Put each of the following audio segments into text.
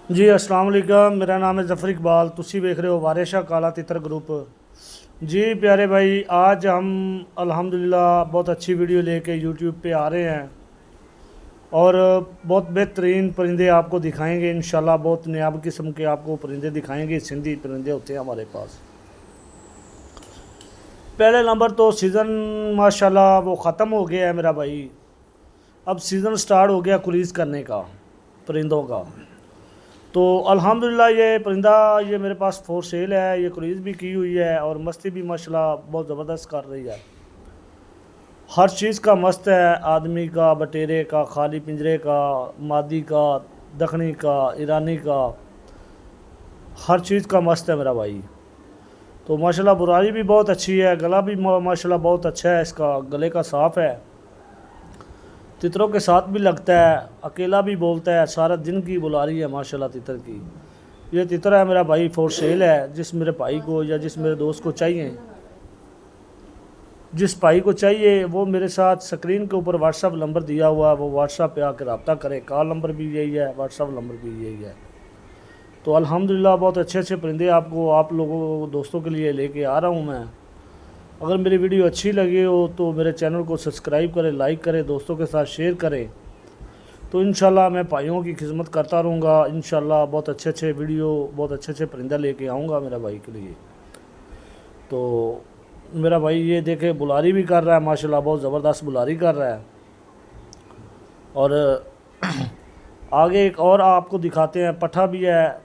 जी अस्सलाम वालेकुम, मेरा नाम है ज़फ़र इकबाल। तुसी देख रहे हो वारिशा काला तितर ग्रुप। जी प्यारे भाई, आज हम अल्हम्दुलिल्लाह बहुत अच्छी वीडियो लेके यूट्यूब पे आ रहे हैं और बहुत बेहतरीन परिंदे आपको दिखाएंगे इंशाल्लाह। बहुत नायाब किस्म के आपको परिंदे दिखाएंगे। सिंधी परिंदे होते हैं हमारे पास। पहले नंबर तो सीज़न माशाल्लाह वो ख़त्म हो गया है मेरा भाई। अब सीज़न स्टार्ट हो गया क्रूज़ करने का परिंदों का। तो अल्हम्दुलिल्लाह ये परिंदा ये मेरे पास फॉर सेल है। ये क्रूज़ भी की हुई है और मस्ती भी माशाल्लाह बहुत ज़बरदस्त कर रही है। हर चीज़ का मस्त है, आदमी का, बटेरे का, खाली पिंजरे का, मादी का, दखनी का, ईरानी का, हर चीज़ का मस्त है मेरा भाई। तो माशाल्लाह बुराई भी बहुत अच्छी है, गला भी माशाल्लाह बहुत अच्छा है, इसका गले का साफ़ है, तितरों के साथ भी लगता है, अकेला भी बोलता है, सारा दिन की बुलारी है माशाल्लाह तितर की। ये तितर है मेरा भाई, फॉर सेल है। जिस मेरे भाई को या जिस मेरे दोस्त को चाहिए, जिस भाई को चाहिए वो मेरे साथ स्क्रीन के ऊपर व्हाट्सअप नंबर दिया हुआ है, वो व्हाट्सअप पे आकर रब्ता करे। कॉल नंबर भी यही है, व्हाट्सअप नंबर भी यही है। तो अल्हम्दुलिल्लाह बहुत अच्छे अच्छे परिंदे आपको, आप लोगों दोस्तों के लिए लेके आ रहा हूँ मैं। अगर मेरी वीडियो अच्छी लगी हो तो मेरे चैनल को सब्सक्राइब करें, लाइक करें, दोस्तों के साथ शेयर करें। तो इंशाल्लाह मैं भाइयों की खिदमत करता रहूँगा। इंशाल्लाह बहुत अच्छे अच्छे वीडियो, बहुत अच्छे अच्छे परिंदा लेके आऊँगा मेरा भाई के लिए। तो मेरा भाई ये देखे बुलारी भी कर रहा है माशाल्लाह, बहुत ज़बरदस्त बुलारी कर रहा है। और आगे एक और आपको दिखाते हैं, पठा भी है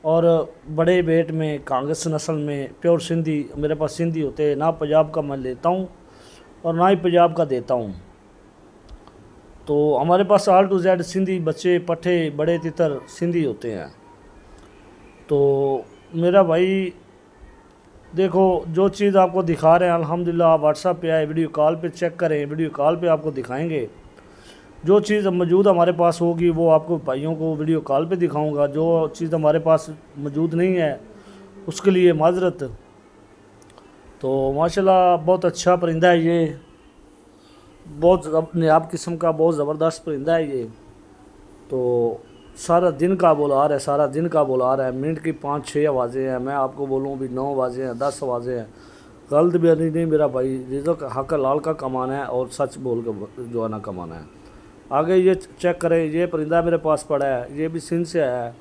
और बड़े वेट में, कांग्रेस नस्ल में, प्योर सिंधी। मेरे पास सिंधी होते हैं, ना पंजाब का मैं लेता हूँ और ना ही पंजाब का देता हूँ। तो हमारे पास ऑल टू जेड सिंधी बच्चे, पट्ठे, बड़े तितर सिंधी होते हैं। तो मेरा भाई देखो, जो चीज़ आपको दिखा रहे हैं अल्हम्दुलिल्लाह, आप व्हाट्सअप पे आए, वीडियो कॉल पे चेक करें, वीडियो कॉल पे आपको दिखाएंगे। जो चीज़ मौजूद हमारे पास होगी वो आपको भाइयों को वीडियो कॉल पे दिखाऊंगा। जो चीज़ हमारे पास मौजूद नहीं है उसके लिए माजरत। तो माशाल्लाह बहुत अच्छा परिंदा है ये, बहुत नायाब किस्म का, बहुत ज़बरदस्त परिंदा है ये। तो सारा दिन का बुलार है, सारा दिन का बुलार है। मिनट की 5-6 आवाज़ें हैं। मैं आपको बोलूँ भी 9 आवाज़ें हैं, 10 आवाज़ें हैं। गलत भी नहीं मेरा भाई, रिज़्क़ हक लाल का कमाना है और सच बोल के जो है ना कमाना है। आगे ये चेक करें, ये परिंदा मेरे पास पड़ा है, ये भी सिंध से आया है,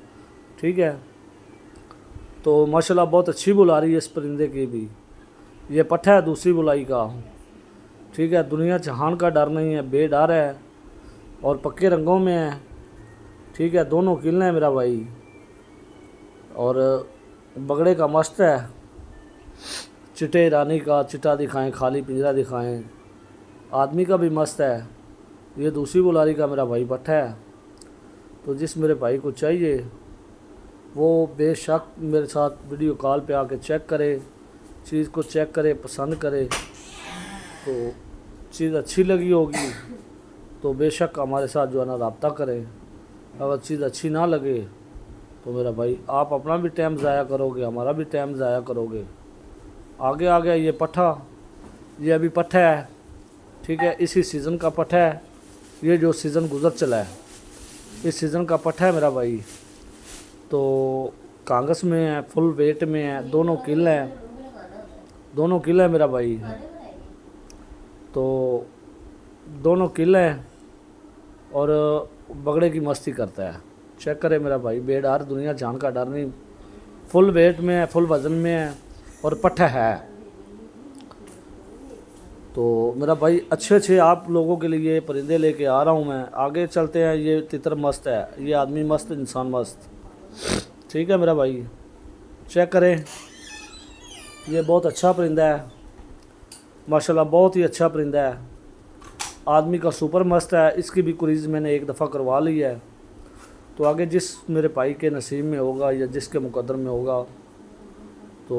ठीक है। तो माशाल्लाह बहुत अच्छी बुलारी है इस परिंदे की भी। ये पट्ठा है दूसरी बुलाई का, ठीक है। दुनिया जहान का डर नहीं है, बेडर है और पक्के रंगों में है, ठीक है। दोनों किले हैं मेरा भाई और बगड़े का मस्त है। चिट्टे रानी का चिट्टा दिखाएं, खाली पिंजरा दिखाएं। आदमी का भी मस्त है। ये दूसरी बुलारी का मेरा भाई पट्ठा है। तो जिस मेरे भाई को चाहिए वो बेशक मेरे साथ वीडियो कॉल पे आके चेक करे, चीज़ को चेक करे, पसंद करे। तो चीज़ अच्छी लगी होगी तो बेशक हमारे साथ जो है ना रब्ता करें। अगर चीज़ अच्छी ना लगे तो मेरा भाई आप अपना भी टाइम ज़ाया करोगे, हमारा भी टाइम ज़ाया करोगे। आगे आ गया ये पट्ठा, ये अभी पट्ठा है, ठीक है। इसी सीज़न का पट्ठा है, ये जो सीज़न गुजर चला है इस सीज़न का पट्ठा है मेरा भाई। तो कांग्रेस में है, फुल वेट में है, दोनों किल हैं, दोनों किल है मेरा भाई। तो दोनों किल हैं और बगड़े की मस्ती करता है। चेक करें मेरा भाई, बेडर, दुनिया जान का डर नहीं, फुल वेट में है, फुल वज़न में है और पट्ठा है। तो मेरा भाई अच्छे अच्छे आप लोगों के लिए परिंदे लेके आ रहा हूँ मैं। आगे चलते हैं। ये तितर मस्त है, ये आदमी मस्त, इंसान मस्त, ठीक है मेरा भाई। चेक करें, ये बहुत अच्छा परिंदा है माशाल्लाह, बहुत ही अच्छा परिंदा है। आदमी का सुपर मस्त है। इसकी भी क्रूज़ मैंने एक दफ़ा करवा ली है। तो आगे जिस मेरे भाई के नसीब में होगा या जिसके मुकद्दर में होगा तो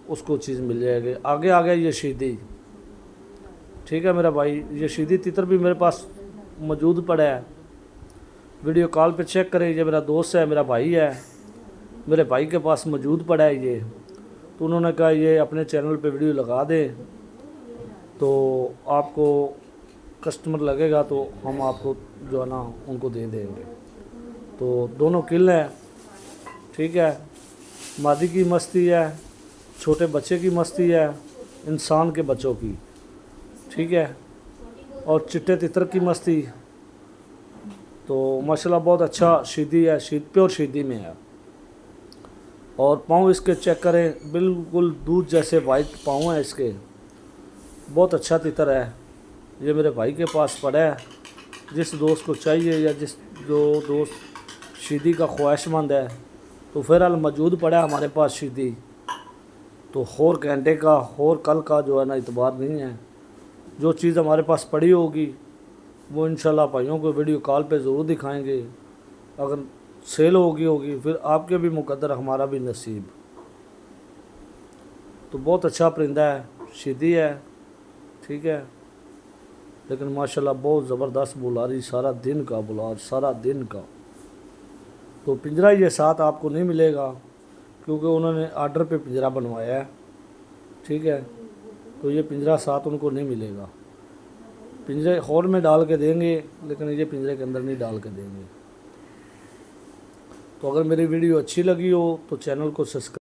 उसको चीज़ मिल जाएगी। आगे आ गया ये शीदी, ठीक है मेरा भाई। ये शीदी तितर भी मेरे पास मौजूद पड़ा है। वीडियो कॉल पे चेक करें, ये मेरा दोस्त है, मेरा भाई है, मेरे भाई के पास मौजूद पड़ा है ये। तो उन्होंने कहा ये अपने चैनल पे वीडियो लगा दें तो आपको कस्टमर लगेगा तो हम आपको जो है ना उनको दे देंगे। तो दोनों किल हैं, ठीक है। मादी की मस्ती है, छोटे बच्चे की मस्ती है, इंसान के बच्चों की, ठीक है। और चिट्टे तितर की मस्ती, तो माशाल्लाह बहुत अच्छा शीदी है, प्योर शीदी में है। और पाँव इसके चेक करें, बिल्कुल दूध जैसे वाइट पाँव हैं इसके, बहुत अच्छा तितर है। ये मेरे भाई के पास पड़ा है, जिस दोस्त को चाहिए या जो दोस्त शीदी का ख्वाहिशमंद है तो फ़िलहाल मौजूद पड़ा है हमारे पास शीदी। तो और घंटे का और कल का जो है ना इतबार नहीं है, जो चीज़ हमारे पास पड़ी होगी वो इंशाल्लाह भाइयों को वीडियो कॉल पे ज़रूर दिखाएंगे। अगर सेल होगी फिर आपके भी मुकद्दर, हमारा भी नसीब। तो बहुत अच्छा परिंदा है, शीदी है, ठीक है। लेकिन माशाल्लाह बहुत ज़बरदस्त बुलारी, सारा दिन का बुलार, सारा दिन का। तो पिंजरा ये साथ आपको नहीं मिलेगा क्योंकि उन्होंने आर्डर पे पिंजरा बनवाया है, ठीक है। तो ये पिंजरा साथ उनको नहीं मिलेगा, पिंजरे हॉल में डाल के देंगे, लेकिन ये पिंजरे के अंदर नहीं डाल के देंगे। तो अगर मेरी वीडियो अच्छी लगी हो तो चैनल को सब्सक्राइब